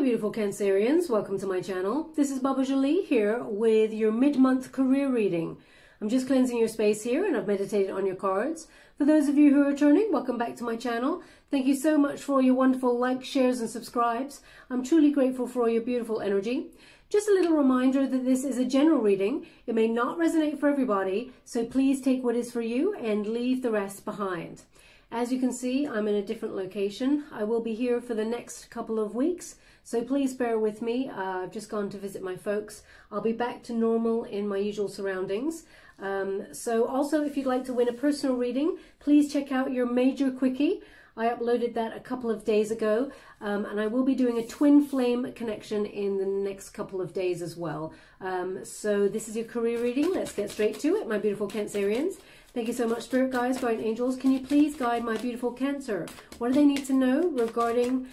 beautiful Cancerians, welcome to my channel. This is Baba Jolie here with your mid-month career reading. I'm just cleansing your space here and I've meditated on your cards. For those of you who are returning, welcome back to my channel. Thank you so much for all your wonderful likes, shares and subscribes. I'm truly grateful for all your beautiful energy. Just a little reminder that this is a general reading. It may not resonate for everybody, so please take what is for you and leave the rest behind. As you can see, I'm in a different location. I will be here for the next couple of weeks, so please bear with me. I've just gone to visit my folks. I'll be back to normal in my usual surroundings. So also, if you'd like to win a personal reading, please check out your major quickie. I uploaded that a couple of days ago, and I will be doing a twin flame connection in the next couple of days as well. So this is your career reading. Let's get straight to it, my beautiful Cancerians. Thank you so much, Spirit Guides, Guardian Angels. Can you please guide my beautiful Cancer? What do they need to know regarding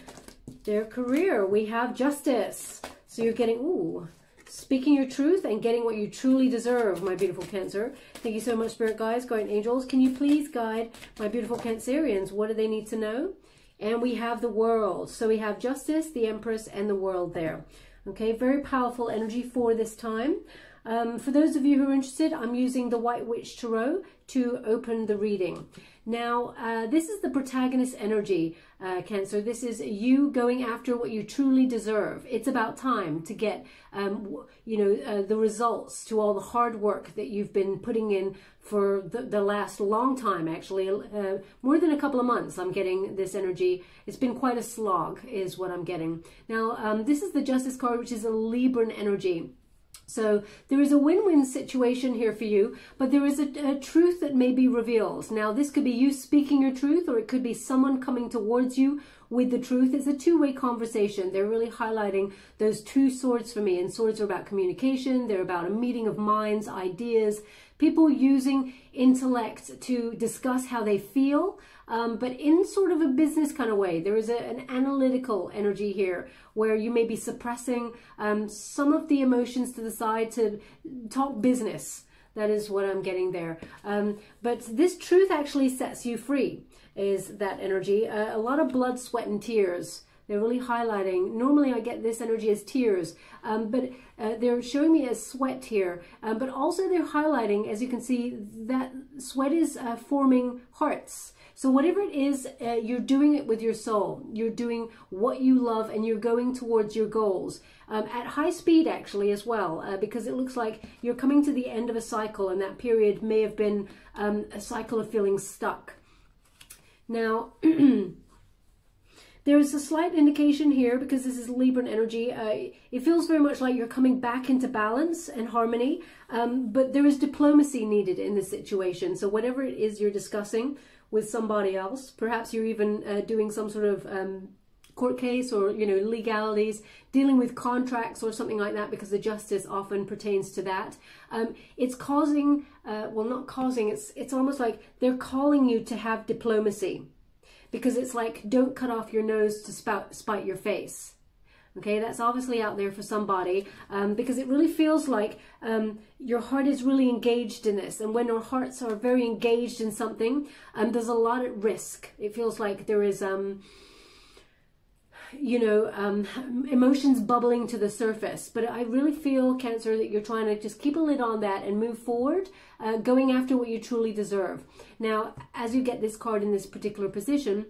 their career? We have Justice. So you're getting, speaking your truth and getting what you truly deserve, my beautiful Cancer. Thank you so much, Spirit Guides, Guardian Angels. Can you please guide my beautiful Cancerians? What do they need to know? And we have the World. So we have Justice, the Empress, and the World there. Okay, very powerful energy for this time. For those of you who are interested, I'm using the White Witch Tarot to open the reading. Now, this is the protagonist energy, Cancer. This is you going after what you truly deserve. It's about time to get, the results to all the hard work that you've been putting in for the last long time, actually. More than a couple of months, I'm getting this energy. It's been quite a slog, is what I'm getting. Now, this is the Justice card, which is a Libran energy. So there is a win-win situation here for you, but there is a truth that may be revealed. Now, this could be you speaking your truth, or it could be someone coming towards you with the truth. It's a two-way conversation. They're really highlighting those two swords for me, and swords are about communication. They're about a meeting of minds, ideas, people using intellect to discuss how they feel, but in sort of a business kind of way. There is an analytical energy here where you may be suppressing some of the emotions to the side to talk business. That is what I'm getting there. But this truth actually sets you free, is that energy. A lot of blood, sweat, and tears. They're really highlighting. Normally I get this energy as tears, but they're showing me as sweat here. But also they're highlighting, as you can see, that sweat is forming hearts. So whatever it is, you're doing it with your soul. You're doing what you love and you're going towards your goals. At high speed, actually, as well, because it looks like you're coming to the end of a cycle, and that period may have been a cycle of feeling stuck. Now, there is a slight indication here, because this is Libran energy. It feels very much like you're coming back into balance and harmony, but there is diplomacy needed in this situation. So whatever it is you're discussing with somebody else, perhaps you're even doing some sort of court case or, legalities, dealing with contracts or something like that, because the Justice often pertains to that. It's causing, well, not causing, it's almost like they're calling you to have diplomacy. Because it's like, don't cut off your nose to spite your face. Okay, that's obviously out there for somebody, because it really feels like your heart is really engaged in this. And when our hearts are very engaged in something, there's a lot at risk. It feels like there is, emotions bubbling to the surface. But I really feel, Cancer, that you're trying to just keep a lid on that and move forward, going after what you truly deserve. Now, as you get this card in this particular position,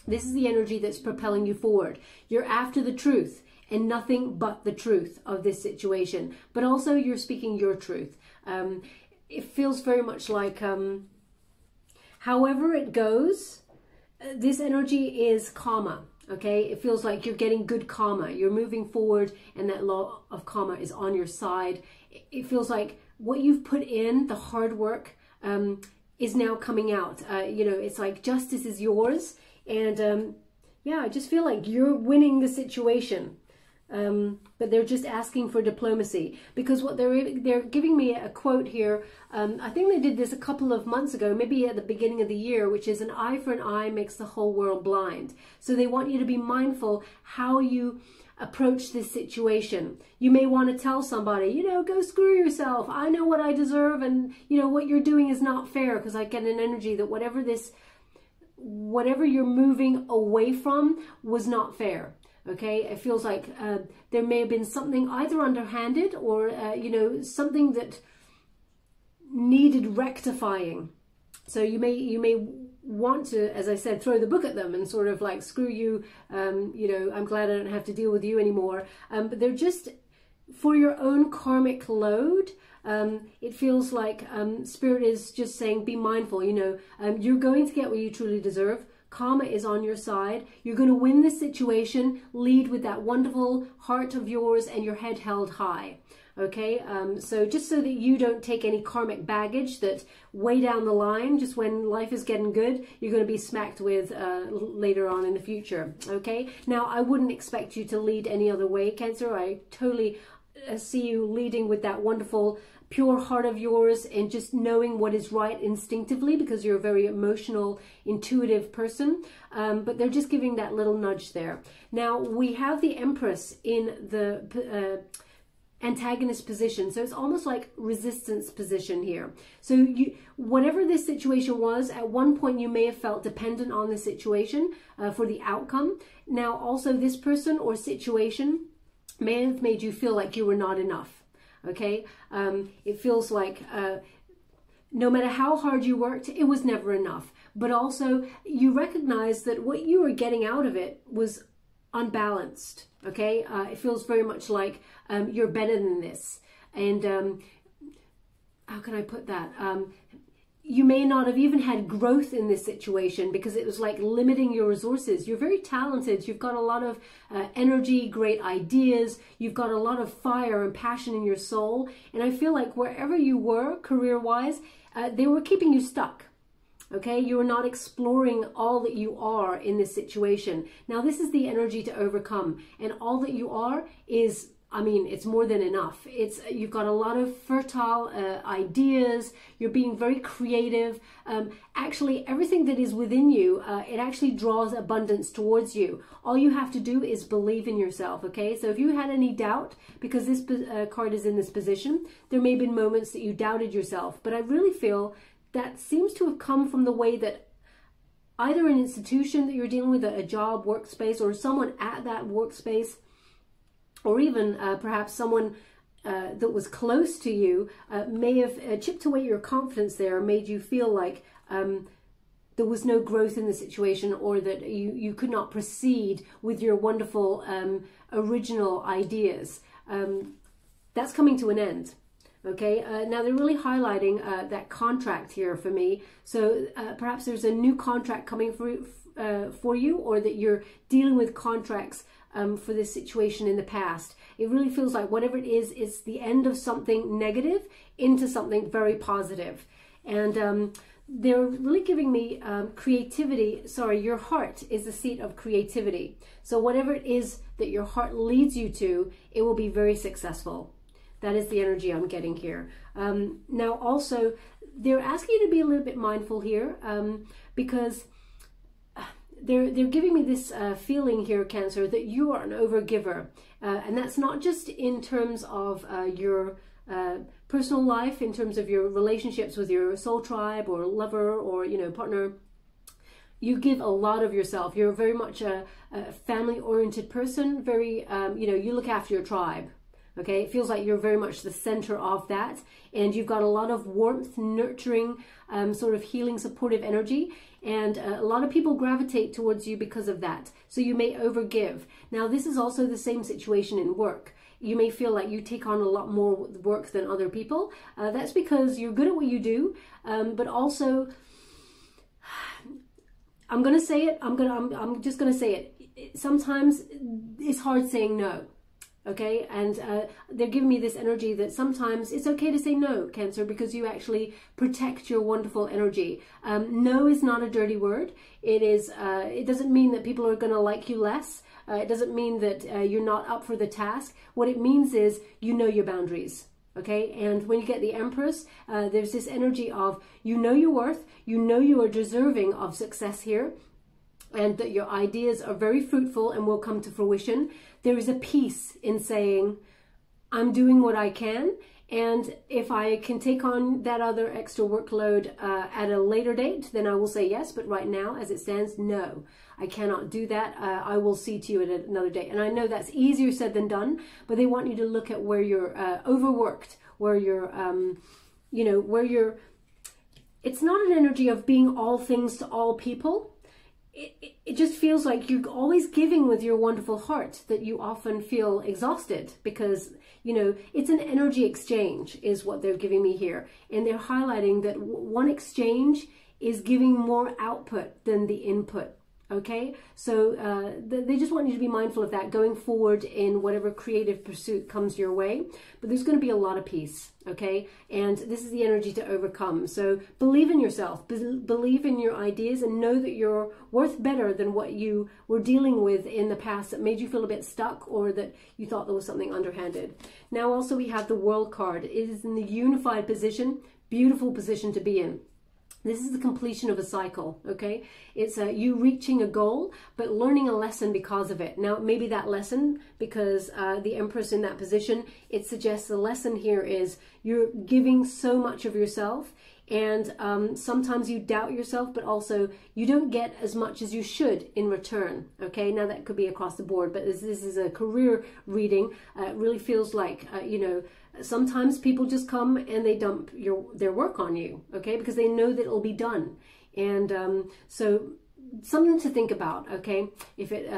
this is the energy that's propelling you forward. You're after the truth and nothing but the truth of this situation. But also you're speaking your truth. It feels very much like, however it goes, this energy is karma. Okay, it feels like you're getting good karma. You're moving forward and that law of karma is on your side. It feels like what you've put in, the hard work, is now coming out. It's like justice is yours. And yeah, I just feel like you're winning the situation. But they're just asking for diplomacy, because what they're giving me a quote here. I think they did this a couple of months ago, maybe at the beginning of the year, which is, an eye for an eye makes the whole world blind. So they want you to be mindful how you approach this situation. You may want to tell somebody, go screw yourself. I know what I deserve, and what you're doing is not fair, because I get an energy that whatever you're moving away from was not fair. Okay, it feels like there may have been something either underhanded or, you know, something that needed rectifying. So you may want to, as I said, throw the book at them and sort of like, screw you, you know, I'm glad I don't have to deal with you anymore. But they're just, for your own karmic load, it feels like Spirit is just saying, be mindful, you know, you're going to get what you truly deserve. Karma is on your side. You're going to win this situation. Lead with that wonderful heart of yours and your head held high. Okay, so just so that you don't take any karmic baggage that way down the line, just when life is getting good, you're going to be smacked with later on in the future. Okay, now I wouldn't expect you to lead any other way, Cancer. I totally see you leading with that wonderful pure heart of yours and just knowing what is right instinctively, because you're a very emotional, intuitive person. But they're just giving that little nudge there. Now we have the Empress in the antagonist position, so it's almost like resistance position here. So you, whatever this situation was, at one point you may have felt dependent on the situation for the outcome. Now also this person or situation may have made you feel like you were not enough. Okay, it feels like no matter how hard you worked, it was never enough. But also you recognize that what you were getting out of it was unbalanced. Okay, it feels very much like you're better than this. And how can I put that? You may not have even had growth in this situation because it was like limiting your resources. You're very talented. You've got a lot of energy, great ideas. You've got a lot of fire and passion in your soul. And I feel like wherever you were career-wise, they were keeping you stuck. Okay, you are not exploring all that you are in this situation. Now, this is the energy to overcome. And all that you are is, I mean, it's more than enough. It's, you've got a lot of fertile ideas. You're being very creative. Actually, everything that is within you, it actually draws abundance towards you. All you have to do is believe in yourself, okay? So if you had any doubt, because this card is in this position, there may have been moments that you doubted yourself. But I really feel that seems to have come from the way that either an institution that you're dealing with, a job, workspace, or someone at that workspace, or even perhaps someone that was close to you may have chipped away your confidence there, made you feel like there was no growth in the situation, or that you could not proceed with your wonderful original ideas. That's coming to an end. Okay, now they're really highlighting that contract here for me. So perhaps there's a new contract coming for you, or that you're dealing with contracts for this situation in the past. It really feels like whatever it is, it's the end of something negative into something very positive. And they're really giving me creativity. Sorry, your heart is the seat of creativity. So whatever it is that your heart leads you to, it will be very successful. That is the energy I'm getting here. Now also, they're asking you to be a little bit mindful here because they're giving me this feeling here, Cancer, that you are an overgiver. And that's not just in terms of your personal life, in terms of your relationships with your soul tribe or lover or, you know, partner. You give a lot of yourself. You're very much a family-oriented person. Very, you know, you look after your tribe. Okay, it feels like you're very much the center of that, and you've got a lot of warmth, nurturing, sort of healing, supportive energy, and a lot of people gravitate towards you because of that. So you may overgive. Now, this is also the same situation in work. You may feel like you take on a lot more work than other people. That's because you're good at what you do, but also, I'm gonna say it. I'm just gonna say it. Sometimes it's hard saying no. Okay, and they're giving me this energy that sometimes it's okay to say no, Cancer, because you actually protect your wonderful energy. No is not a dirty word. It is. It doesn't mean that people are going to like you less. It doesn't mean that you're not up for the task. What it means is you know your boundaries. Okay, and when you get the Empress, there's this energy of you know your worth, you know you are deserving of success here, and that your ideas are very fruitful and will come to fruition. There is a peace in saying, I'm doing what I can, And if I can take on that other extra workload at a later date, then I will say yes. But right now, as it stands, no, I cannot do that. I will see to you at another date. And I know that's easier said than done, but they want you to look at where you're overworked, where you're, you know, where you're, it's not an energy of being all things to all people. It just feels like you're always giving with your wonderful heart, that you often feel exhausted because, you know, it's an energy exchange is what they're giving me here. And they're highlighting that one exchange is giving more output than the input. Okay, so they just want you to be mindful of that going forward in whatever creative pursuit comes your way. But there's going to be a lot of peace, okay? And this is the energy to overcome. So believe in yourself, believe in your ideas, and know that you're worth better than what you were dealing with in the past that made you feel a bit stuck, or that you thought there was something underhanded. Now also we have the World card. It is in the unified position, beautiful position to be in. This is the completion of a cycle, okay? It's you reaching a goal, but learning a lesson because of it. Now, maybe that lesson, because the Empress in that position, it suggests the lesson here is you're giving so much of yourself, and sometimes you doubt yourself, but also you don't get as much as you should in return, okay? Now, that could be across the board, but this is a career reading. It really feels like, you know, sometimes people just come and they dump their work on you, okay? Because they know that it'll be done. And so something to think about, okay? If it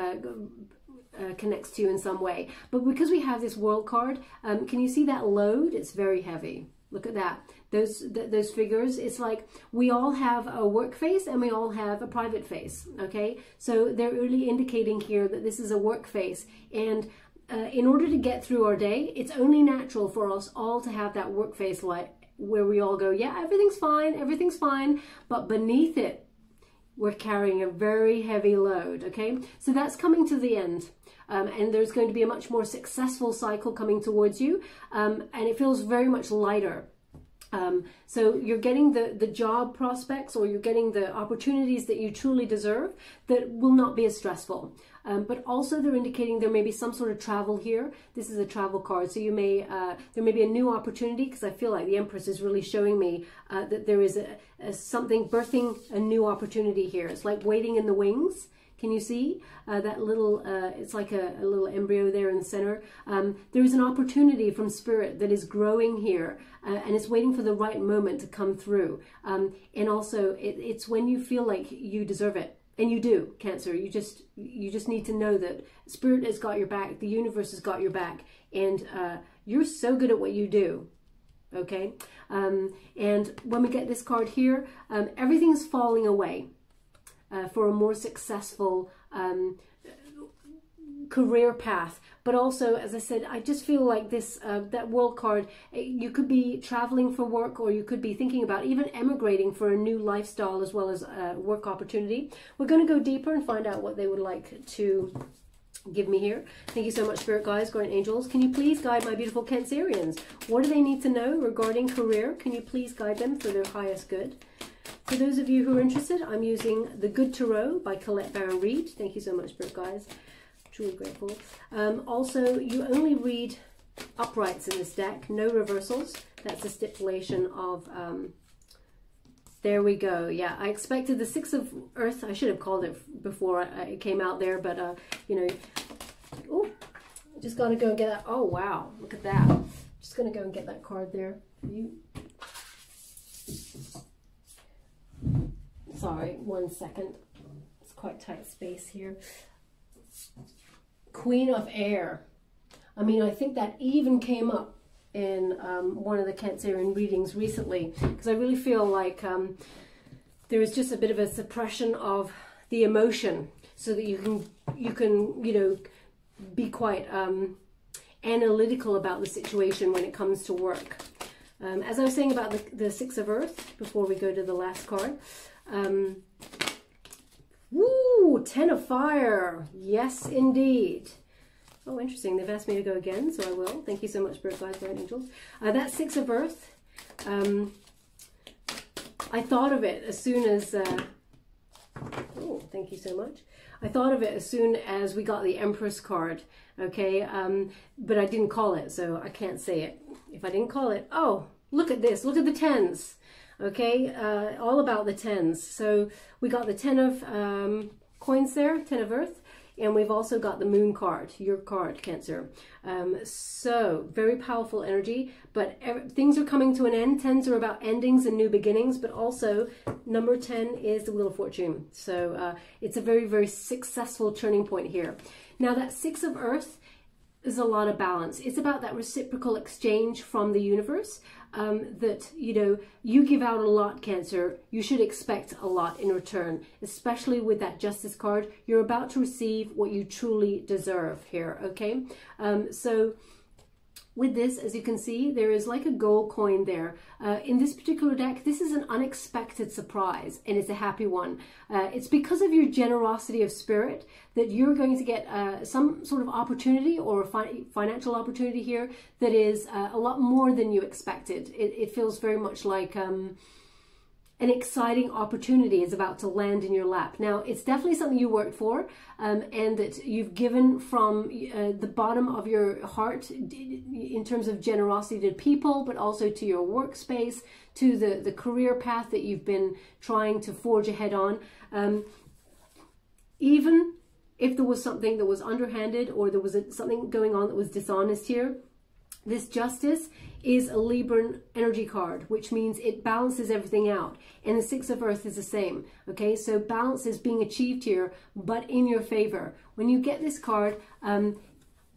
connects to you in some way. But because we have this World card, can you see that load? It's very heavy. Look at that. Those figures, it's like we all have a work face and we all have a private face, okay? So they're really indicating here that this is a work face. And in order to get through our day, it's only natural for us all to have that work face light where we all go, yeah, everything's fine, but beneath it, we're carrying a very heavy load, okay? So that's coming to the end. And there's going to be a much more successful cycle coming towards you, and it feels very much lighter. So you're getting the job prospects, or you're getting the opportunities that you truly deserve that will not be as stressful. But also they're indicating there may be some sort of travel here. This is a travel card. So you may, there may be a new opportunity, because I feel like the Empress is really showing me that there is something birthing a new opportunity here. It's like waiting in the wings. Can you see that little, it's like a little embryo there in the center. There is an opportunity from Spirit that is growing here, and it's waiting for the right moment to come through. And also it's when you feel like you deserve it. And you do, Cancer. You just need to know that Spirit has got your back, the universe has got your back, and you're so good at what you do. Okay? And when we get this card here, everything's falling away. For a more successful career path. But also, as I said, I just feel like this, that World card, you could be traveling for work, or you could be thinking about even emigrating for a new lifestyle as well as work opportunity. We're going to go deeper and find out what they would like to give me here. Thank you so much, Spirit Guides, Guardian Angels. Can you please guide my beautiful Cancerians? What do they need to know regarding career? Can you please guide them for their highest good? For those of you who are interested, I'm using The Good Tarot by Colette Baron Reid. Thank you so much, Spirit Guides. Truly grateful. Also, you only read uprights in this deck, no reversals. That's a stipulation of, there we go. Yeah, I expected the Six of Earth. I should have called it before it came out there, but, you know, oh, just got to go and get that. Oh, wow, look at that. Just going to go and get that card there for you. Sorry, 1 second. It's quite tight space here. Queen of Air. I mean, I think that even came up in one of the Cancerian readings recently, because I really feel like there is just a bit of a suppression of the emotion, so that you can you know, be quite analytical about the situation when it comes to work. As I was saying about the Six of Earth, before we go to the last card. Woo! 10 of Fire. Yes, indeed. Oh, interesting. They've asked me to go again, so I will. Thank you so much, Spirit Guides, Guardian Angels. That Six of Earth, I thought of it as soon as... oh, thank you so much. I thought of it as soon as we got the Empress card, okay? But I didn't call it, so I can't say it. If I didn't call it, oh, look at this, look at the tens, okay? All about the tens. So we got the 10 of coins there, 10 of earth, and we've also got the moon card, your card, Cancer. So very powerful energy, but things are coming to an end. Tens are about endings and new beginnings, but also number 10 is the Wheel of Fortune. So it's a very, very successful turning point here. Now that 6 of earth is a lot of balance. It's about that reciprocal exchange from the universe, that, you know, you give out a lot, Cancer. You should expect a lot in return, especially with that Justice card. You're about to receive what you truly deserve here, okay? So with this, as you can see, there is like a gold coin there. In this particular deck, this is an unexpected surprise, and it's a happy one. It's because of your generosity of spirit that you're going to get some sort of opportunity or financial opportunity here that is a lot more than you expected. It feels very much like an exciting opportunity is about to land in your lap. Now, it's definitely something you worked for, and that you've given from the bottom of your heart in terms of generosity to people, but also to your workspace, to the career path that you've been trying to forge ahead on. Even if there was something that was underhanded or there was something going on that was dishonest here, this Justice is a Libran energy card, which means it balances everything out. And the 6 of earth is the same. Okay, so balance is being achieved here, but in your favor. When you get this card,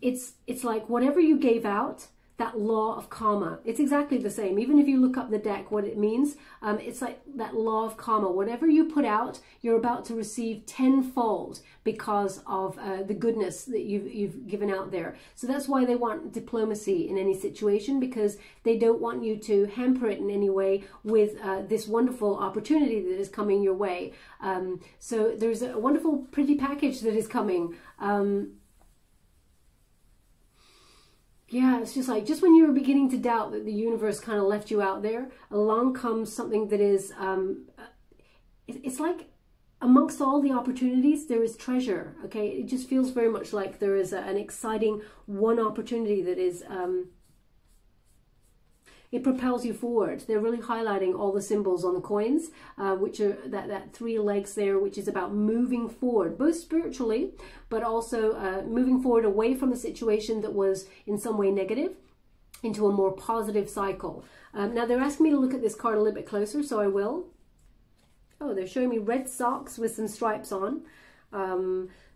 it's like whatever you gave out, that law of karma, it's exactly the same. Even if you look up the deck, what it means, it's like that law of karma. Whatever you put out, you're about to receive tenfold because of the goodness that you've given out there. So that's why they want diplomacy in any situation, because they don't want you to hamper it in any way with this wonderful opportunity that is coming your way. So there's a wonderful, pretty package that is coming. Yeah, it's just like, just when you were beginning to doubt that the universe kind of left you out there, along comes something that is, it's like amongst all the opportunities, there is treasure, okay? It just feels very much like there is an exciting one opportunity that is, it propels you forward. They're really highlighting all the symbols on the coins, which are that 3 legs there, which is about moving forward, both spiritually, but also moving forward away from the situation that was in some way negative into a more positive cycle. Now they're asking me to look at this card a little bit closer, so I will. Oh, they're showing me red socks with some stripes on.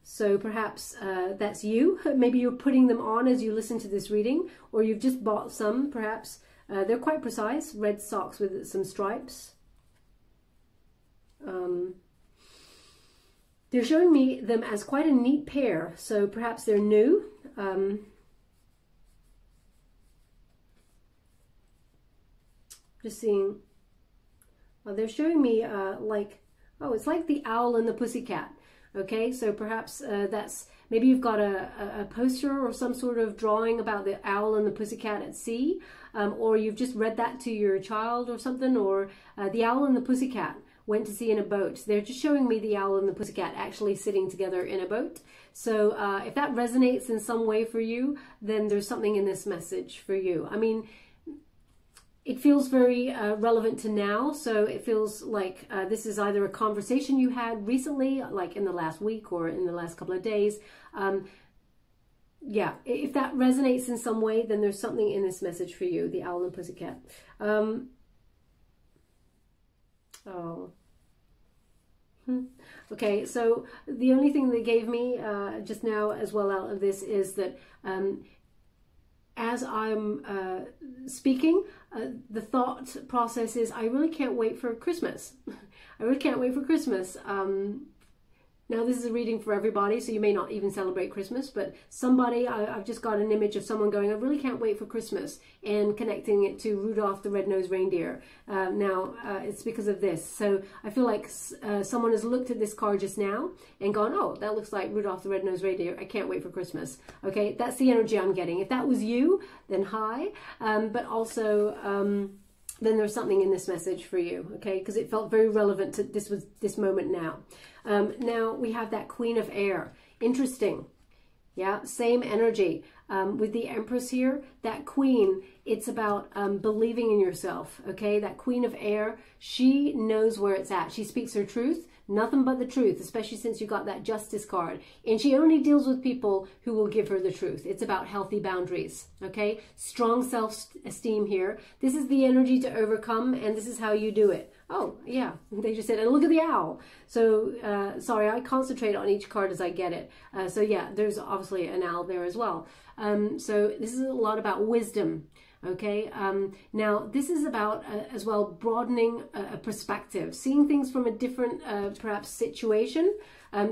So perhaps that's you. Maybe you're putting them on as you listen to this reading, or you've just bought some, perhaps. They're quite precise, red socks with some stripes. They're showing me them as quite a neat pair, so perhaps they're new. Just seeing, they're showing me like, oh, it's like the owl and the pussycat. Okay, so perhaps that's, maybe you've got a poster or some sort of drawing about the owl and the pussycat at sea, or you've just read that to your child or something, or the owl and the pussycat went to sea in a boat. They're just showing me the owl and the pussycat actually sitting together in a boat. So if that resonates in some way for you, then there's something in this message for you. I mean, it feels very relevant to now, so it feels like this is either a conversation you had recently, like in the last week or in the last couple of days. Yeah, if that resonates in some way, then there's something in this message for you, the owl and pussycat. Okay, so the only thing they gave me just now as well out of this is that as I'm speaking, the thought process is, I really can't wait for Christmas. I really can't wait for Christmas. Now, this is a reading for everybody, so you may not even celebrate Christmas, but somebody, I've just got an image of someone going, I really can't wait for Christmas, and connecting it to Rudolph the Red-Nosed Reindeer. Now, it's because of this. So I feel like someone has looked at this card just now and gone, oh, that looks like Rudolph the Red-Nosed Reindeer. I can't wait for Christmas. Okay, that's the energy I'm getting. If that was you, then hi. But also, then there's something in this message for you, okay? Because it felt very relevant to this moment now. Now we have that Queen of Air. Interesting. Yeah, same energy. With the Empress here, that Queen, it's about believing in yourself, okay? That Queen of Air, she knows where it's at. She speaks her truth, nothing but the truth, especially since you got that Justice card. And she only deals with people who will give her the truth. It's about healthy boundaries, okay? Strong self-esteem here. This is the energy to overcome, and this is how you do it. Oh, yeah, they just said, and look at the owl. So, sorry, I concentrate on each card as I get it. So, yeah, there's obviously an owl there as well. So this is a lot about wisdom, okay? Now, this is about, as well, broadening a perspective, seeing things from a different, perhaps, situation,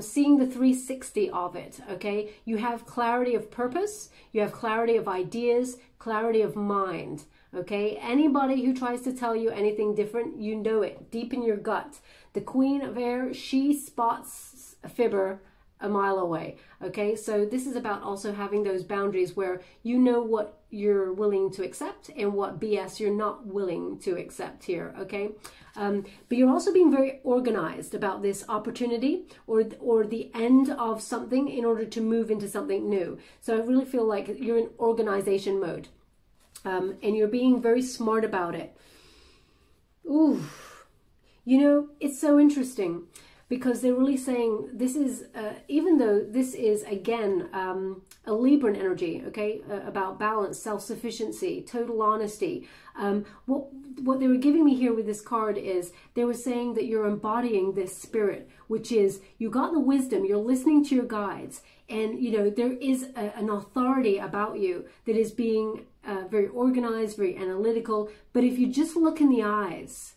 seeing the 360 of it, okay? You have clarity of purpose, you have clarity of ideas, clarity of mind. Okay, anybody who tries to tell you anything different, you know it deep in your gut. The Queen of Air, she spots a fibber a mile away. Okay, so this is about also having those boundaries where you know what you're willing to accept and what BS you're not willing to accept here. Okay, but you're also being very organized about this opportunity or the end of something in order to move into something new. So I really feel like you're in organization mode. And you're being very smart about it. Ooh, you know, it's so interesting because they're really saying this is, even though this is, again, a Libran energy, okay, about balance, self-sufficiency, total honesty. What they were giving me here with this card is they were saying that you're embodying this spirit, which is you got the wisdom, you're listening to your guides, and, you know, there is an authority about you that is being very organized, very analytical. But if you just look in the eyes,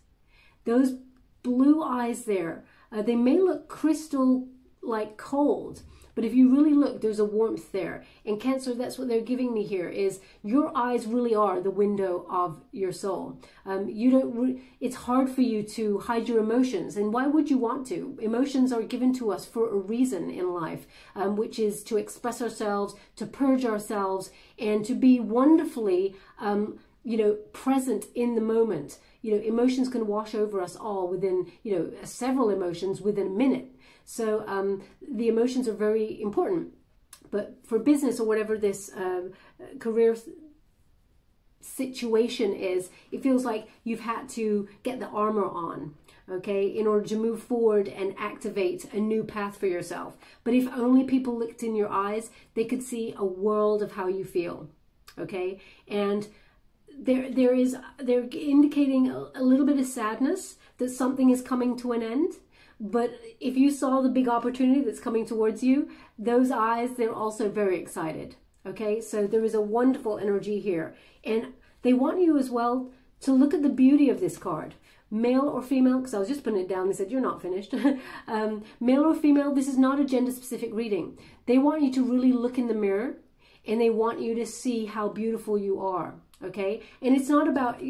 those blue eyes there, they may look crystal like cold, but if you really look, there's a warmth there. And Cancer, that's what they're giving me here, is your eyes really are the window of your soul. It's hard for you to hide your emotions. And why would you want to? Emotions are given to us for a reason in life, which is to express ourselves, to purge ourselves, and to be wonderfully, you know, present in the moment. You know, emotions can wash over us all within, you know, several emotions within a minute. So the emotions are very important. But for business or whatever this career situation is, it feels like you've had to get the armor on, okay, in order to move forward and activate a new path for yourself. But if only people looked in your eyes, they could see a world of how you feel, okay? And they're indicating a little bit of sadness that something is coming to an end. But if you saw the big opportunity that's coming towards you, those eyes, they're also very excited. Okay, so there is a wonderful energy here. And they want you as well to look at the beauty of this card. Male or female, because I was just putting it down, they said, you're not finished. Male or female, this is not a gender-specific reading. They want you to really look in the mirror and they want you to see how beautiful you are. Okay, and it's about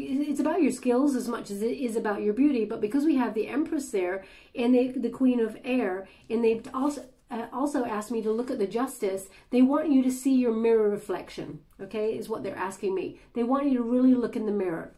your skills as much as it is about your beauty. But because we have the Empress there and the Queen of Air, and they've also asked me to look at the Justice, they want you to see your mirror reflection. Okay, is what they're asking me. They want you to really look in the mirror,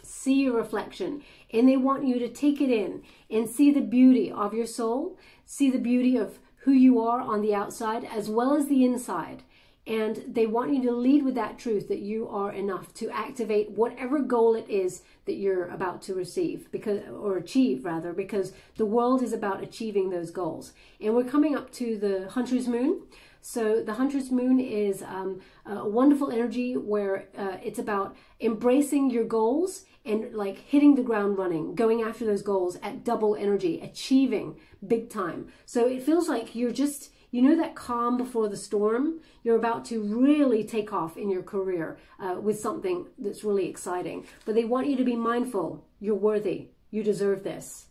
see your reflection, and they want you to take it in and see the beauty of your soul, see the beauty of who you are on the outside as well as the inside. And they want you to lead with that truth that you are enough to activate whatever goal it is that you're about to receive, or achieve rather, because the world is about achieving those goals. And we're coming up to the Hunter's Moon. So the Hunter's Moon is a wonderful energy where it's about embracing your goals and like hitting the ground running, going after those goals at double energy, achieving big time. So it feels like you're just, you know, that calm before the storm. You're about to really take off in your career with something that's really exciting. But they want you to be mindful. You're worthy. You deserve this.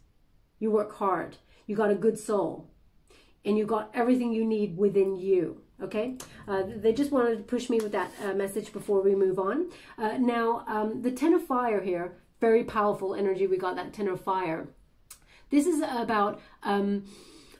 You work hard. You got a good soul. And you got everything you need within you. Okay? They just wanted to push me with that message before we move on. Now, the Ten of Fire here, very powerful energy. We got that Ten of Fire. This is about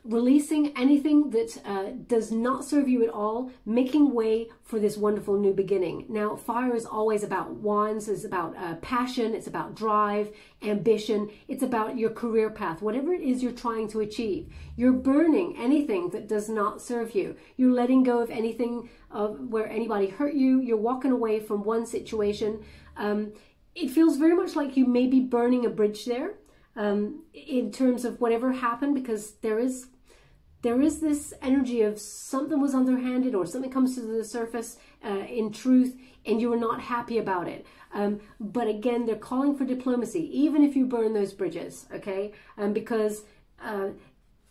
releasing anything that does not serve you at all, making way for this wonderful new beginning. Now, fire is always about wands, it's about passion, it's about drive, ambition, it's about your career path, whatever it is you're trying to achieve. You're burning anything that does not serve you. You're letting go of anything where anybody hurt you. You're walking away from one situation. It feels very much like you may be burning a bridge there. In terms of whatever happened, because there is this energy of something was underhanded or something comes to the surface in truth, and you were not happy about it. But again, they're calling for diplomacy, even if you burn those bridges, okay? Because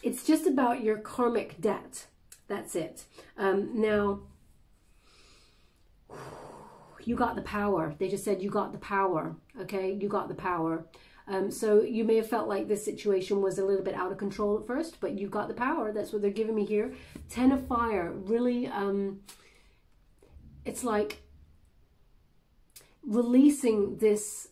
it's just about your karmic debt. That's it. Now, you got the power. They just said you got the power, okay? You got the power. So you may have felt like this situation was a little bit out of control at first, but you got the power. That's what they're giving me here. 10 of fire, really, it's like releasing this,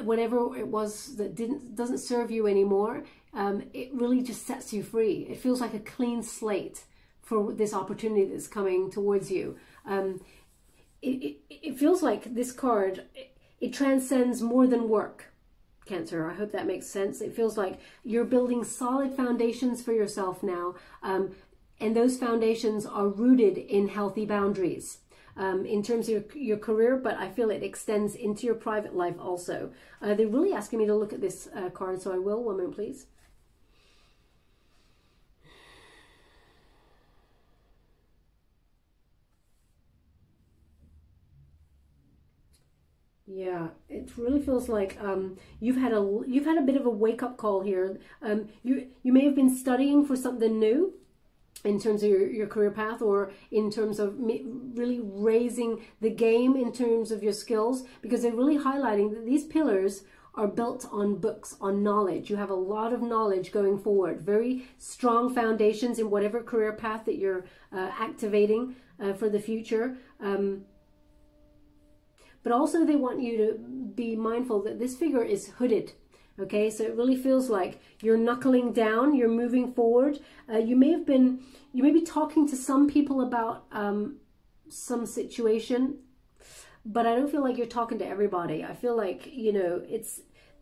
whatever it was that doesn't serve you anymore. It really just sets you free. It feels like a clean slate for this opportunity that's coming towards you. It feels like this card, it transcends more than work. Cancer, I hope that makes sense. It feels like you're building solid foundations for yourself now, and those foundations are rooted in healthy boundaries in terms of your career, but I feel it extends into your private life also. They're really asking me to look at this card, so I will. One moment, please. Yeah, it really feels like you've had a bit of a wake-up call here. You may have been studying for something new in terms of your career path, or in terms of really raising the game in terms of your skills, because they're really highlighting that these pillars are built on books, on knowledge. You have a lot of knowledge going forward, very strong foundations in whatever career path that you're activating for the future. But also they want you to be mindful that this figure is hooded. Okay, so it really feels like you're knuckling down, you're moving forward. You may be talking to some people about some situation, but I don't feel like you're talking to everybody. I feel like, you know,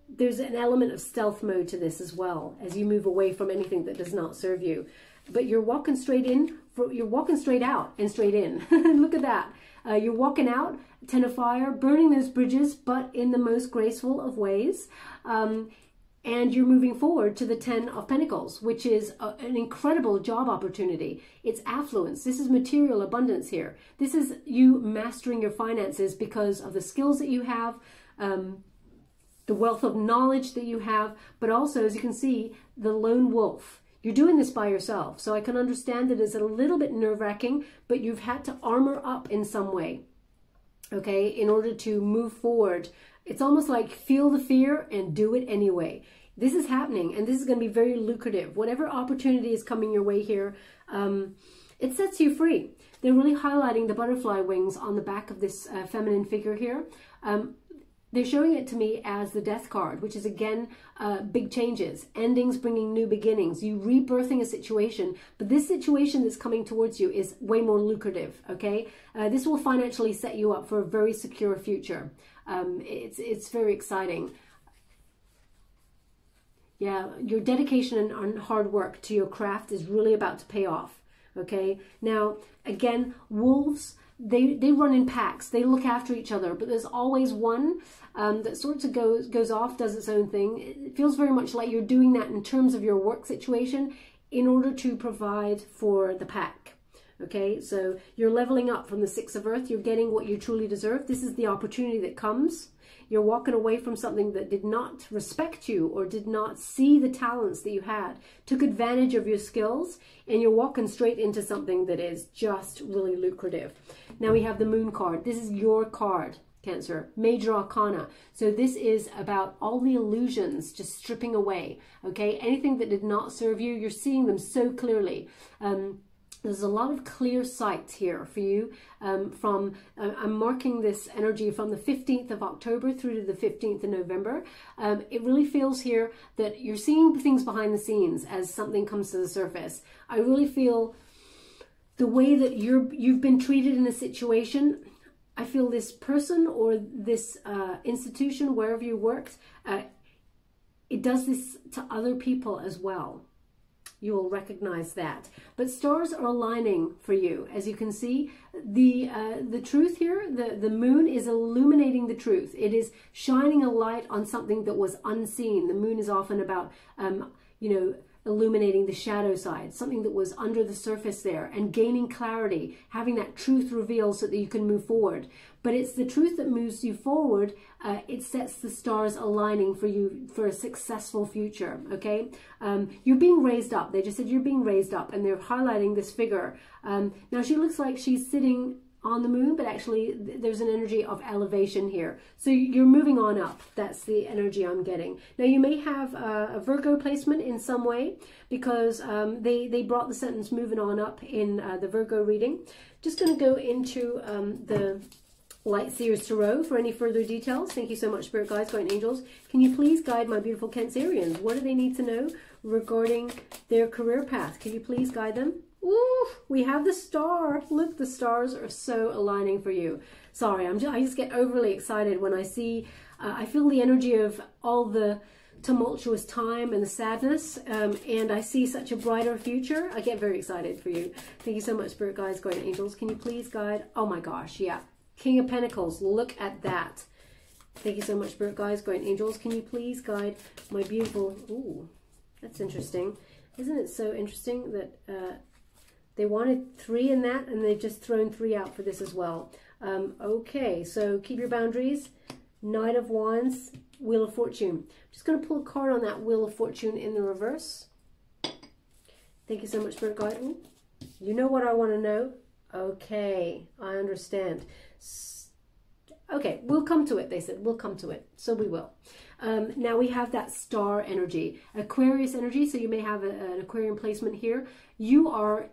there's an element of stealth mode to this as well, as you move away from anything that does not serve you. But you're walking straight in, you're walking straight out and straight in. Look at that. You're walking out, 10 of fire, burning those bridges, but in the most graceful of ways. And you're moving forward to the 10 of Pentacles, which is an incredible job opportunity. It's affluence. This is material abundance here. This is you mastering your finances because of the skills that you have, the wealth of knowledge that you have, but also, as you can see, the lone wolf. You're doing this by yourself, so I can understand that it's a little bit nerve-wracking, but you've had to armor up in some way, okay, in order to move forward. It's almost like feel the fear and do it anyway. This is happening, and this is going to be very lucrative. Whatever opportunity is coming your way here, it sets you free. They're really highlighting the butterfly wings on the back of this feminine figure here. They're showing it to me as the death card, which is, again, big changes, endings bringing new beginnings, you rebirthing a situation. But this situation that's coming towards you is way more lucrative, okay? This will financially set you up for a very secure future. It's very exciting. Yeah, your dedication and hard work to your craft is really about to pay off, okay? Now, again, wolves, they run in packs. They look after each other, but there's always one that sort of goes off, does its own thing. It feels very much like you're doing that in terms of your work situation in order to provide for the pack. Okay, so you're leveling up from the 6 of Earth. You're getting what you truly deserve. This is the opportunity that comes. You're walking away from something that did not respect you or did not see the talents that you had, took advantage of your skills, and you're walking straight into something that is just really lucrative. Now we have the Moon card. This is your card, Cancer, Major Arcana. So this is about all the illusions just stripping away, okay? Anything that did not serve you, you're seeing them so clearly. There's a lot of clear sight here for you. I'm marking this energy from the 15th of October through to the 15th of November. It really feels here that you're seeing things behind the scenes as something comes to the surface. I really feel the way that you've been treated in a situation. I feel this person or this institution, wherever you worked, it does this to other people as well. You will recognize that. But stars are aligning for you. As you can see, the truth here, the moon is illuminating the truth. It is shining a light on something that was unseen. The moon is often about, you know, illuminating the shadow side, something that was under the surface there, and gaining clarity, having that truth revealed so that you can move forward. But it's the truth that moves you forward. It sets the stars aligning for you for a successful future, okay? You're being raised up. They just said you're being raised up, and they're highlighting this figure. Now, she looks like she's sitting on the moon, but actually there's an energy of elevation here. So you're moving on up. That's the energy I'm getting. Now, you may have a Virgo placement in some way, because they brought the sentence moving on up in the Virgo reading. Just going to go into the Light Seers Tarot for any further details. Thank you so much, Spirit Guides, Guardian Angels. Can you please guide my beautiful Cancerians? What do they need to know regarding their career path? Can you please guide them? Ooh, we have the star. Look, the stars are so aligning for you. Sorry, I just get overly excited when I see, I feel the energy of all the tumultuous time and the sadness, and I see such a brighter future. I get very excited for you. Thank you so much, Spirit Guides, Guardian Angels. Can you please guide? Oh my gosh, yeah. King of Pentacles, look at that. Thank you so much, Spirit Guides, Guardian Angels. Can you please guide my beautiful, ooh, that's interesting. Isn't it so interesting that they wanted 3 in that, and they've just thrown 3 out for this as well. Okay, so keep your boundaries. Knight of Wands, Wheel of Fortune. I'm just going to pull a card on that Wheel of Fortune in the reverse. Thank you so much, Spirit Guide. Ooh, you know what I want to know? Okay, I understand. Okay, we'll come to it, they said. We'll come to it. So we will. Now we have that star energy, Aquarius energy. So you may have an Aquarian placement here. You are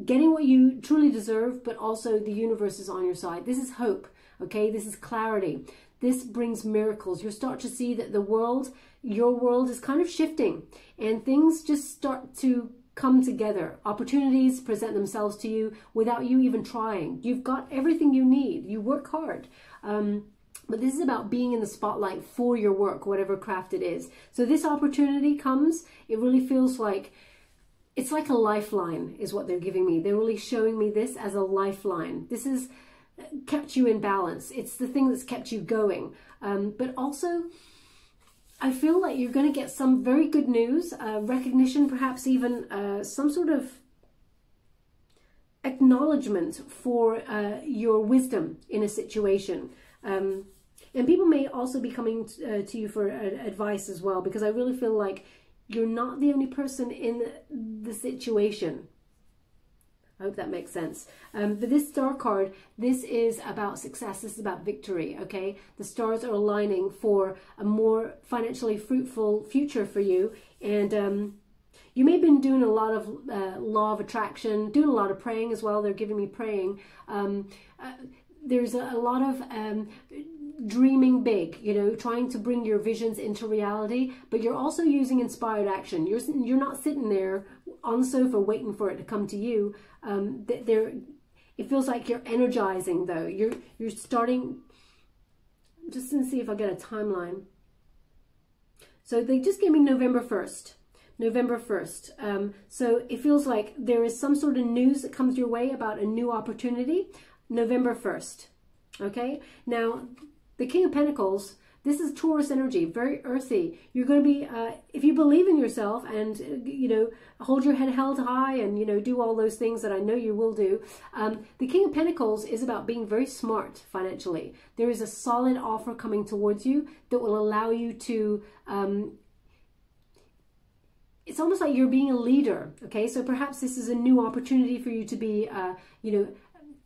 getting what you truly deserve, but also the universe is on your side. This is hope, okay? This is clarity. This brings miracles. You'll start to see that the world, your world, is kind of shifting, and things just start to come together. Opportunities present themselves to you without you even trying. You've got everything you need. You work hard. But this is about being in the spotlight for your work, whatever craft it is. So this opportunity comes, it really feels like, it's like a lifeline is what they're giving me. They're really showing me this as a lifeline. This has kept you in balance. It's the thing that's kept you going. But also, I feel like you're going to get some very good news, recognition, perhaps even some sort of acknowledgement for your wisdom in a situation. And people may also be coming to you for advice as well, because I really feel like you're not the only person in the situation. I hope that makes sense. But this star card, this is about success. This is about victory, okay? The stars are aligning for a more financially fruitful future for you. And you may have been doing a lot of law of attraction, doing a lot of praying as well. They're giving me praying. There's a lot of dreaming big, you know, trying to bring your visions into reality, but you're also using inspired action. You're not sitting there on the sofa waiting for it to come to you. It feels like you're energizing though. You're starting, just to see if I get a timeline. So they just gave me November 1st. November 1st. So it feels like there is some sort of news that comes your way about a new opportunity. November 1st. Okay. Now, the King of Pentacles, this is Taurus energy, very earthy. You're going to be, if you believe in yourself and, you know, hold your head held high and, you know, do all those things that I know you will do. The King of Pentacles is about being very smart financially. There is a solid offer coming towards you that will allow you to, it's almost like you're being a leader. Okay. So perhaps this is a new opportunity for you to be, you know,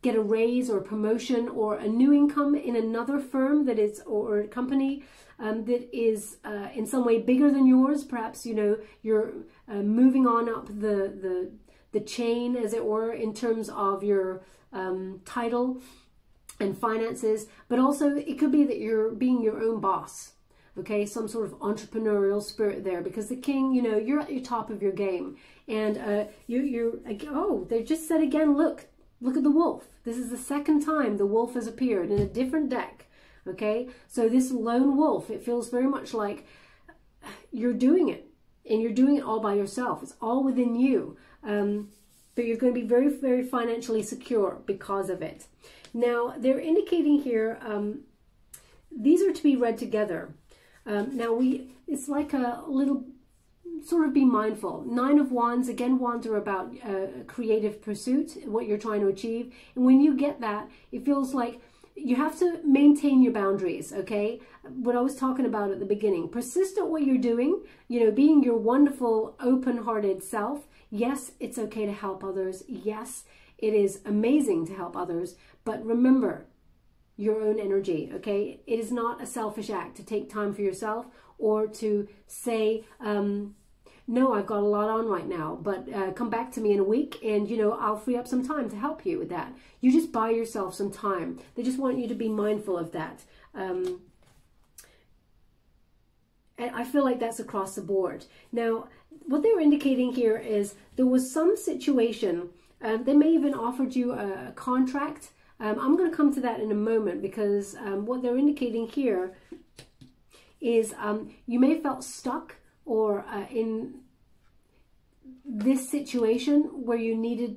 get a raise or a promotion or a new income in another firm that is, or a company that is in some way bigger than yours. Perhaps, you know, you're moving on up the the chain, as it were, in terms of your title and finances, but also it could be that you're being your own boss. Okay, some sort of entrepreneurial spirit there, because the king, you know, you're at your top of your game, and you're oh, they just said again, look at the wolf. This is the second time the wolf has appeared in a different deck. Okay, so this lone wolf, it feels very much like you're doing it, and you're doing it all by yourself. It's all within you, but you're going to be very, very financially secure because of it. Now, they're indicating here, these are to be read together. Now, it's like a little, sort of be mindful. Nine of Wands, again, Wands are about creative pursuit, what you're trying to achieve. And when you get that, it feels like you have to maintain your boundaries, okay? What I was talking about at the beginning. Persist at what you're doing, you know, being your wonderful, open-hearted self. Yes, it's okay to help others. Yes, it is amazing to help others. But remember your own energy, okay? It is not a selfish act to take time for yourself, or to say, no, I've got a lot on right now, but come back to me in a week and, you know, I'll free up some time to help you with that. You just buy yourself some time. They just want you to be mindful of that. And I feel like that's across the board. Now, what they're indicating here is there was some situation, they may even offered you a contract. I'm going to come to that in a moment, because what they're indicating here is you may have felt stuck, or in this situation where you needed,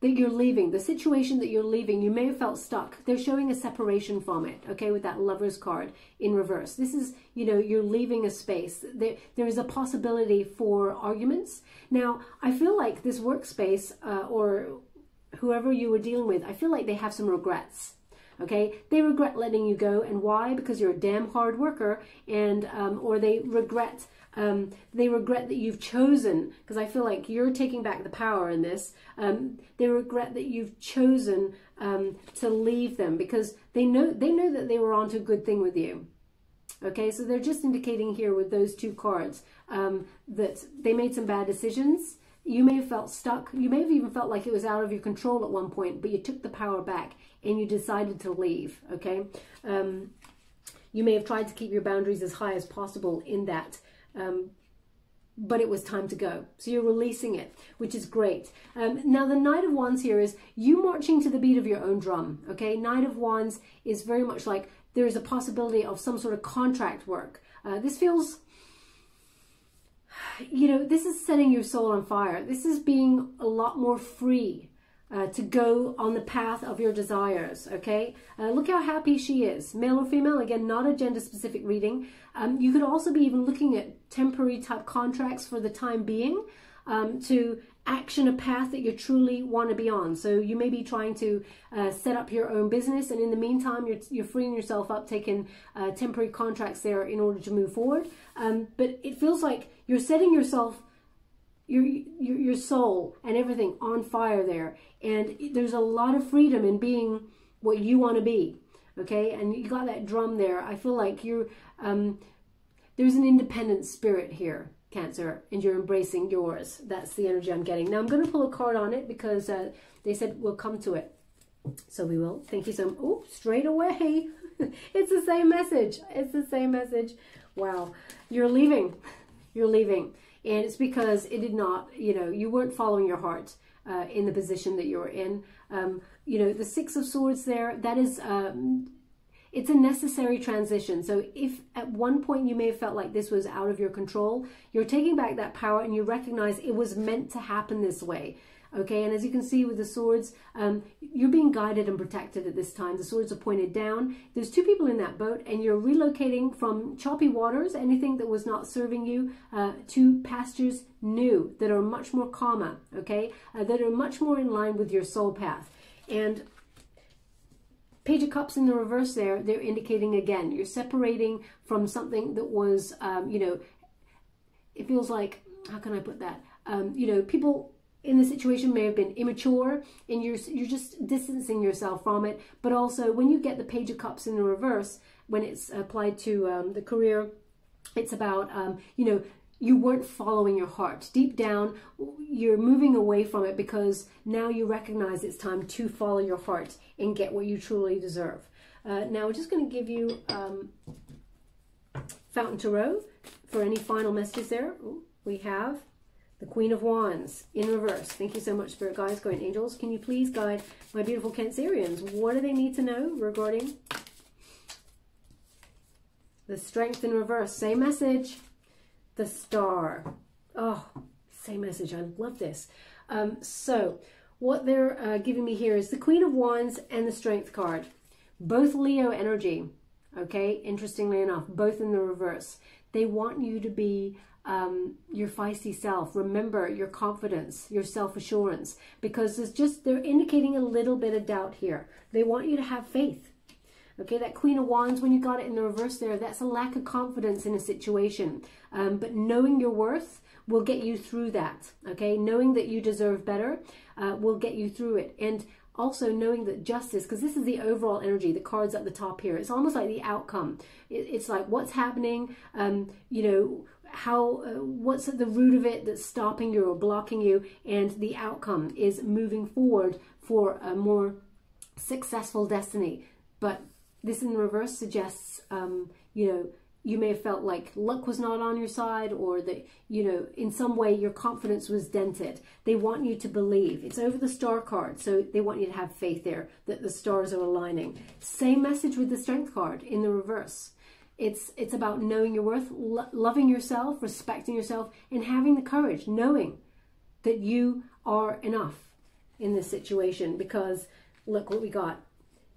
that you're leaving, the situation that you're leaving, you may have felt stuck. They're showing a separation from it, okay, with that Lover's card in reverse. This is, you know, you're leaving a space. There is a possibility for arguments. Now, I feel like this workspace, or whoever you were dealing with, I feel like they have some regrets. Okay, they regret letting you go, and why? Because you're a damn hard worker, and or they regret that you've chosen, because I feel like you're taking back the power in this. They regret that you've chosen to leave them, because they know that they were onto a good thing with you. Okay, so they're just indicating here with those two cards that they made some bad decisions. You may have felt stuck. You may have even felt like it was out of your control at one point, but you took the power back and you decided to leave, okay? You may have tried to keep your boundaries as high as possible in that, but it was time to go. So you're releasing it, which is great. Now, the Knight of Wands here is you marching to the beat of your own drum, okay? Knight of Wands is very much like there is a possibility of some sort of contract work. This feels, you know, this is setting your soul on fire. This is being a lot more free to go on the path of your desires, okay? Look how happy she is. Male or female, again, not a gender-specific reading. You could also be even looking at temporary type contracts for the time being to action a path that you truly want to be on. So you may be trying to set up your own business, and in the meantime, you're freeing yourself up, taking temporary contracts there in order to move forward. But it feels like you're setting yourself, your soul and everything on fire there. And there's a lot of freedom in being what you want to be, okay? And you got that drum there. I feel like you're, there's an independent spirit here, Cancer, and you're embracing yours. That's the energy I'm getting. Now, I'm going to pull a card on it because they said we'll come to it. So we will. Thank you so much. Oh, straight away. It's the same message. It's the same message. Wow. You're leaving. You're leaving. And it's because it did not, you know, you weren't following your heart in the position that you were in. You know, the Six of Swords there, that is, it's a necessary transition. So if at one point you may have felt like this was out of your control, you're taking back that power and you recognize it was meant to happen this way. Okay, and as you can see with the swords, you're being guided and protected at this time. The swords are pointed down. There's two people in that boat, and you're relocating from choppy waters, anything that was not serving you, to pastures new that are much more calmer, okay, that are much more in line with your soul path. And Page of Cups in the reverse there, they're indicating again, you're separating from something that was, you know, it feels like, how can I put that? You know, people in the situation may have been immature, and you're just distancing yourself from it. But also, when you get the Page of Cups in the reverse, when it's applied to the career, it's about, you know, you weren't following your heart. Deep down, you're moving away from it because now you recognize it's time to follow your heart and get what you truly deserve. Now we're just going to give you Fountain Tarot for any final messages there. Ooh, we have the Queen of Wands in reverse. Thank you so much, Spirit Guides, Guardian Angels. Can you please guide my beautiful Cancerians? What do they need to know regarding the Strength in reverse? Same message. The Star. Oh, same message. I love this. So what they're giving me here is the Queen of Wands and the Strength card. Both Leo energy. Okay, interestingly enough, both in the reverse. They want you to be your feisty self. Remember your confidence, your self-assurance, because they're indicating a little bit of doubt here. They want you to have faith. Okay, that Queen of Wands, when you got it in the reverse there, that's a lack of confidence in a situation. But knowing your worth will get you through that. Okay, knowing that you deserve better will get you through it. And also knowing that justice, because this is the overall energy, the cards at the top here, it's almost like the outcome. It's like what's happening, you know, what's at the root of it that's stopping you or blocking you, and the outcome is moving forward for a more successful destiny. But this in the reverse suggests, you know, you may have felt like luck was not on your side, or that, you know, in some way your confidence was dented. They want you to believe. It's over the Star card, so they want you to have faith there, that the stars are aligning. Same message with the Strength card in the reverse. It's about knowing your worth, loving yourself, respecting yourself, and having the courage, knowing that you are enough in this situation. Because look what we got.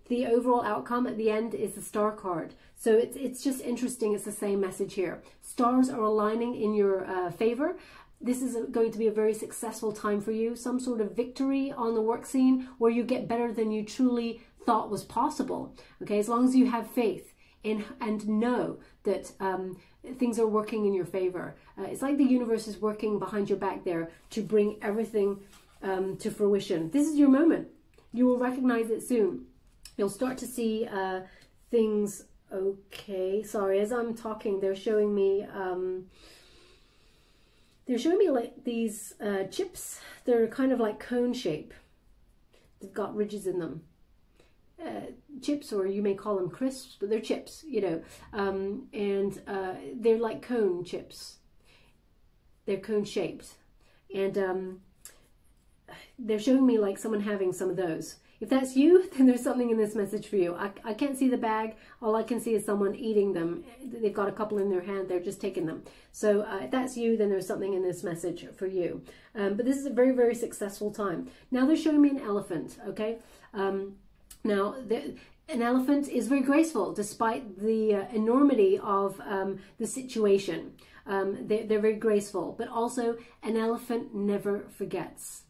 The overall outcome at the end is the Star card. So it's just interesting. It's the same message here. Stars are aligning in your favor. This is going to be a very successful time for you. Some sort of victory on the work scene where you get better than you truly thought was possible. Okay, as long as you have faith and know that things are working in your favor. It's like the universe is working behind your back there to bring everything to fruition. This is your moment. You will recognize it soon. You'll start to see things. Okay, sorry, as I'm talking, they're showing me like these chips. They're kind of like cone shape. They've got ridges in them. Chips, or you may call them crisps, but they're chips, you know, and they're like cone chips. They're cone shaped, and they're showing me like someone having some of those. If that's you, then there's something in this message for you. I can't see the bag. All I can see is someone eating them. They've got a couple in their hand. They're just taking them. So if that's you, then there's something in this message for you. But this is a very, very successful time. Now they're showing me an elephant, okay? Now, an elephant is very graceful despite the enormity of the situation. They're very graceful, but also an elephant never forgets.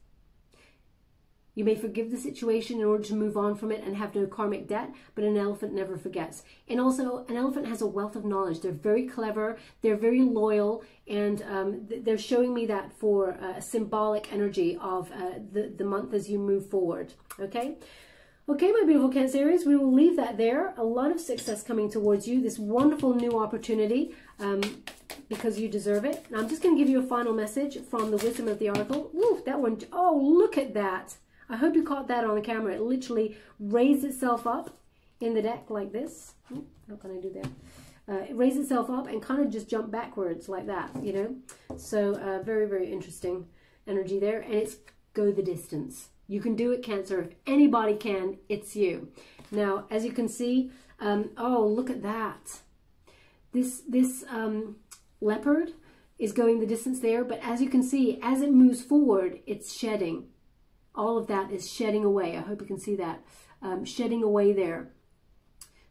You may forgive the situation in order to move on from it and have no karmic debt, but an elephant never forgets. And also, an elephant has a wealth of knowledge. They're very clever, they're very loyal, and they're showing me that for a symbolic energy of the month as you move forward, okay? Okay, my beautiful Cancerians, we will leave that there. A lot of success coming towards you, this wonderful new opportunity, because you deserve it. And I'm just going to give you a final message from the Wisdom of the Oracle. Ooh, that one, oh, look at that. I hope you caught that on the camera. It literally raised itself up in the deck like this. Ooh, how can I do that? It raised itself up and kind of just jumped backwards like that, you know. So very, very interesting energy there. And it's go the distance. You can do it, Cancer. If anybody can, it's you. Now, as you can see, oh, look at that. This leopard is going the distance there, but as you can see, as it moves forward, it's shedding. All of that is shedding away. I hope you can see that. Shedding away there.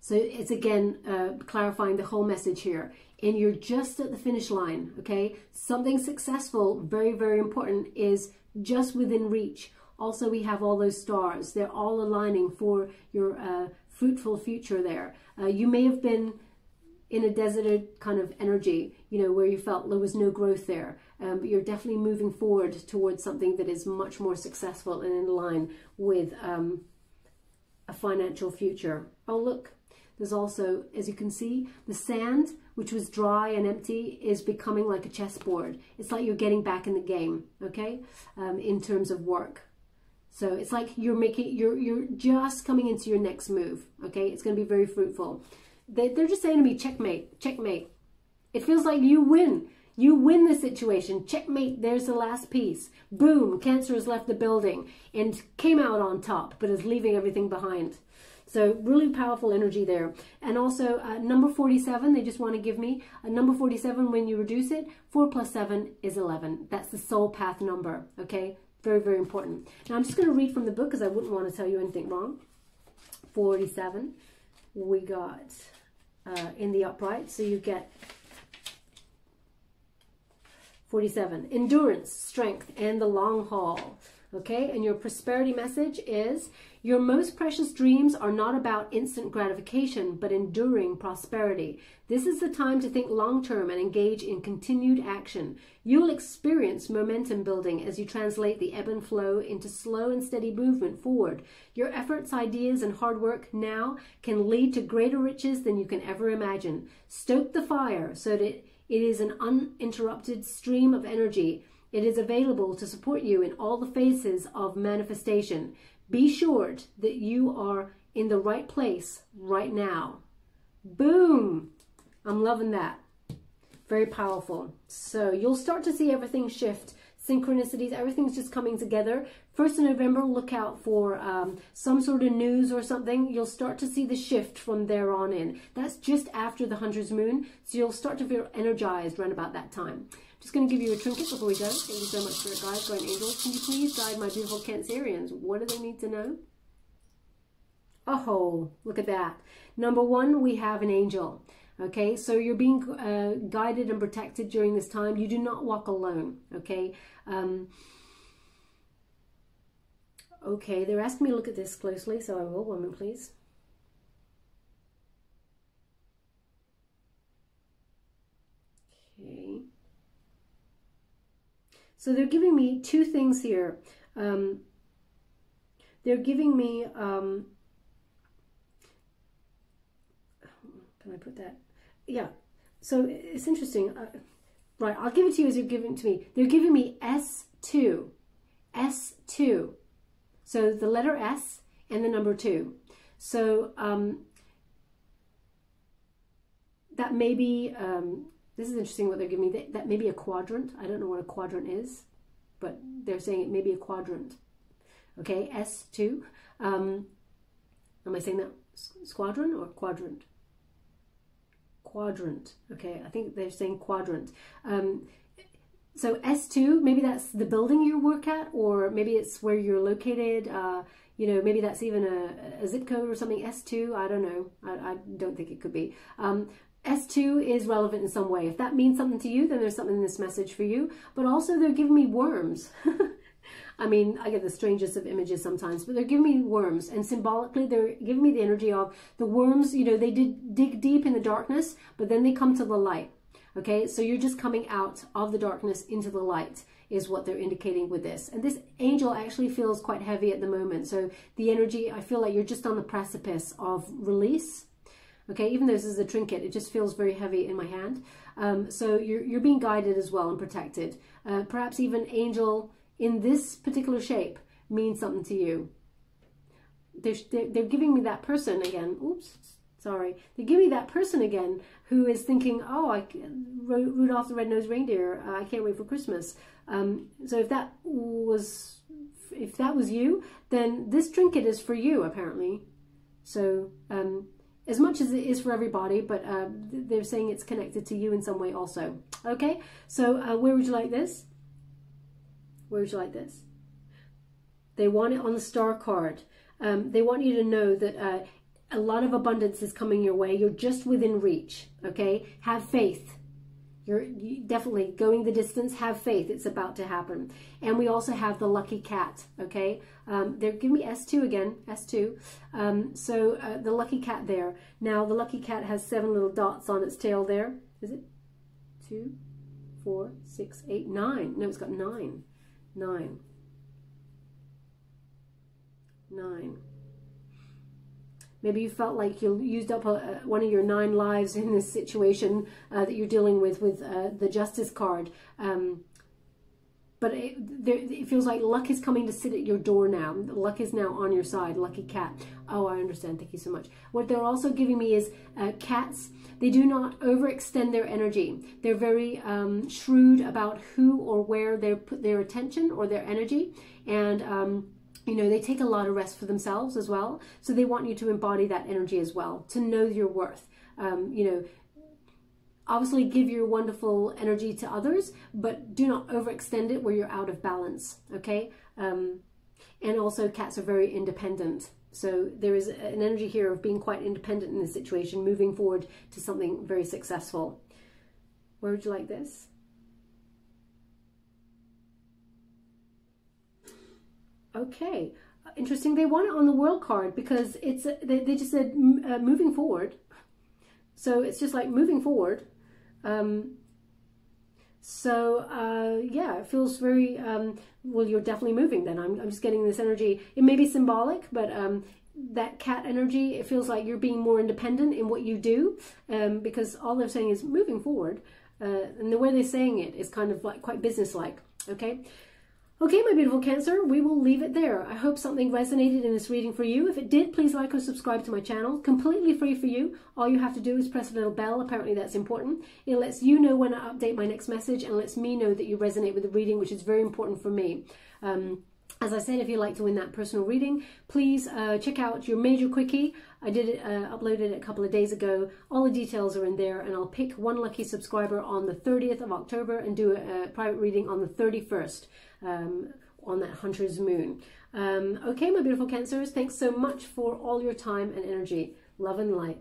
So it's again clarifying the whole message here. And you're just at the finish line, okay? Something successful, very, very important, is just within reach. Also, we have all those stars. They're all aligning for your fruitful future there. You may have been in a deserted kind of energy, you know, where you felt there was no growth there. But you're definitely moving forward towards something that is much more successful and in line with a financial future. Oh, look, there's also, as you can see, the sand, which was dry and empty, is becoming like a chessboard. It's like you're getting back in the game, okay, in terms of work. So it's like you're just coming into your next move, okay? It's going to be very fruitful. They're just saying to me, checkmate, checkmate. It feels like you win. You win the situation. Checkmate, there's the last piece. Boom, Cancer has left the building and came out on top, but is leaving everything behind. So really powerful energy there. And also number 47, they just want to give me a number 47. When you reduce it, 4 plus 7 is 11. That's the soul path number, okay? Very, very important. Now I'm just going to read from the book because I wouldn't want to tell you anything wrong. 47, we got in the upright. So you get 47, endurance, strength, and the long haul. Okay, and your prosperity message is, your most precious dreams are not about instant gratification, but enduring prosperity. This is the time to think long-term and engage in continued action. You'll experience momentum building as you translate the ebb and flow into slow and steady movement forward. Your efforts, ideas, and hard work now can lead to greater riches than you can ever imagine. Stoke the fire so that it is an uninterrupted stream of energy. It is available to support you in all the phases of manifestation. Be sure that you are in the right place right now. Boom! I'm loving that. Very powerful. So you'll start to see everything shift. Synchronicities, everything's just coming together. 1st of November, look out for some sort of news or something. You'll start to see the shift from there on in. That's just after the 100th moon. So you'll start to feel energized around about that time. Just going to give you a trinket before we go. Thank you so much for it, guys. Guardian angels, can you please guide my beautiful Cancerians? What do they need to know? Oh, look at that. Number 1, we have an angel. Okay, so you're being guided and protected during this time. You do not walk alone. Okay. Okay, they're asking me to look at this closely, so I will. 1 minute, please. Okay. So they're giving me 2 things here. They're giving me, can I put that? Yeah. So it's interesting. Right, I'll give it to you as you're giving it to me. They're giving me S2. S2. So the letter S and the number 2. So that may be... this is interesting what they're giving me. That may be a quadrant. I don't know what a quadrant is, but they're saying it may be a quadrant. Okay, S2. Am I saying that squadron or quadrant? Quadrant. Okay, I think they're saying quadrant. So S2, maybe that's the building you work at, or maybe it's where you're located. You know, maybe that's even a zip code or something. S2, I don't know. I don't think it could be. S2 is relevant in some way. If that means something to you, then there's something in this message for you. But also they're giving me worms. I mean, I get the strangest of images sometimes, but they're giving me worms. And symbolically, they're giving me the energy of the worms. You know, they did dig deep in the darkness, but then they come to the light. Okay, so you're just coming out of the darkness into the light is what they're indicating with this. And this angel actually feels quite heavy at the moment. So the energy, I feel like you're just on the precipice of release. Okay, even though this is a trinket, it just feels very heavy in my hand. So you're being guided as well and protected. Perhaps even angel in this particular shape means something to you. They're giving me that person again. Oops, sorry. They're giving me that person again who is thinking, oh, Rudolph the Red-Nosed Reindeer, I can't wait for Christmas. So if that was you, then this trinket is for you, apparently. So as much as it is for everybody, but they're saying it's connected to you in some way also. Okay, so where would you like this? Where would you like this? They want it on the star card. They want you to know that a lot of abundance is coming your way. You're just within reach, okay? Have faith. You're definitely going the distance. Have faith. It's about to happen. And we also have the lucky cat, okay? They're giving me S2 again, S2. So the lucky cat there. Now, the lucky cat has 7 little dots on its tail there. Is it? 2, 4, 6, 8, 9. No, it's got 9. 9. 9. Maybe you felt like you used up one of your 9 lives in this situation that you're dealing with the Justice card. But it feels like luck is coming to sit at your door now. Luck is now on your side. Lucky cat. Oh, I understand. Thank you so much. What they're also giving me is cats. They do not overextend their energy. They're very shrewd about who or where they put their attention or their energy. And you know, they take a lot of rest for themselves as well. So they want you to embody that energy as well, to know your worth. You know, obviously give your wonderful energy to others, but do not overextend it where you're out of balance, okay? And also cats are very independent. So there is an energy here of being quite independent in this situation, moving forward to something very successful. Where would you like this? Okay, interesting. They want it on the World card because it's they just said moving forward. So it's just like moving forward. Yeah, it feels very, well, you're definitely moving then. I'm just getting this energy. It may be symbolic, but that cat energy, it feels like you're being more independent in what you do, because all they're saying is moving forward. And the way they're saying it is kind of like quite businesslike, okay? Okay, my beautiful Cancer, we will leave it there. I hope something resonated in this reading for you. If it did, please like or subscribe to my channel. Completely free for you. All you have to do is press a little bell. Apparently that's important. It lets you know when I update my next message and lets me know that you resonate with the reading, which is very important for me. As I said, if you'd like to win that personal reading, please check out your major quickie. I did it, uploaded it a couple of days ago. All the details are in there, and I'll pick one lucky subscriber on the 30th of October and do a private reading on the 31st on that Hunter's Moon. Okay, my beautiful Cancers, thanks so much for all your time and energy. Love and light.